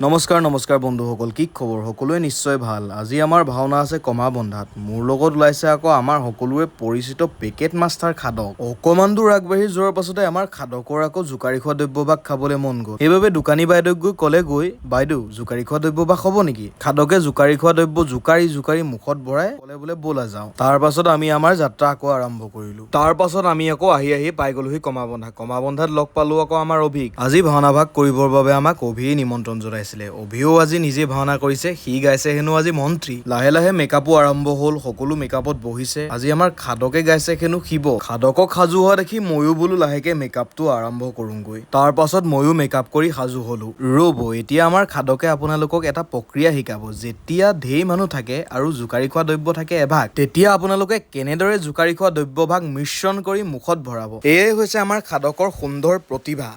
নমস্কাৰ বন্ধুসকল, কি খবৰ? সকলোৱে নিশ্চয় ভাল। আজি আমাৰ ভাওনা আছে কমাৰবন্ধাত। মোৰ লগত ওলাইছে আকৌ আমাৰ সকলোৰে পৰিচিত পেকেট মাষ্টাৰ খাদক। অকমান দূৰ আগবাঢ়ি যোৱাৰ পাছতে আমাৰ খাদকৰ আকৌ জোকাৰি খোৱা দ্ৰব্যভাগ খাবলৈ মন গ'ল। সেইবাবে দোকানী বাইদেউক গৈ ক'লেগৈ, বাইদেউ জোকাৰি খোৱা দ্ৰব্যভাগ হ'ব নেকি? খাদকে জোকাৰি খোৱা দ্ৰব্য জোকাৰি মুখত ভৰাই ক'লে বোলে ব'লা যাওঁ। তাৰ পাছত আমি আমাৰ যাত্ৰা আকৌ আৰম্ভ কৰিলো। তাৰ পাছত আমি আকৌ আহি পাই গলোহি কমাৰবন্ধাত লগ পালো আকৌ আমাৰ অভিক। আজি ভাওনা ভাগ কৰিবৰ বাবে আমাক অভিয়ে নিমন্ত্ৰণ জনাইছিলে। অভিও আজি নিজে ভাওনা কৰিছে, সি গাইছে হেনো আজি মন্ত্ৰী। লাহে মেকআপো আৰম্ভ হ'ল, সকলো মেকআপত বহিছে। আজি আমাৰ খাদকে গাইছে হেনো শিৱ। খাদকক সাজু হোৱা দেখি ময়ো বোলো লাহেকে মেকআপটো আৰম্ভ কৰোঁগৈ। তাৰ পাছত ময়ো মেকআপ কৰি সাজু হলো। ৰ'ব, এতিয়া আমাৰ খাদকে আপোনালোকক এটা প্ৰক্ৰিয়া শিকাব। যেতিয়া ঢেৰ মানুহ থাকে আৰু জোকাৰি খোৱা দ্ৰব্য থাকে এভাগ, তেতিয়া আপোনালোকে কেনেদৰে জোকাৰি খোৱা দ্ৰব্যভাগ মিশ্ৰণ কৰি মুখত ভৰাব। এয়ে হৈছে আমাৰ খাদকৰ সুন্দৰ প্ৰতিভা।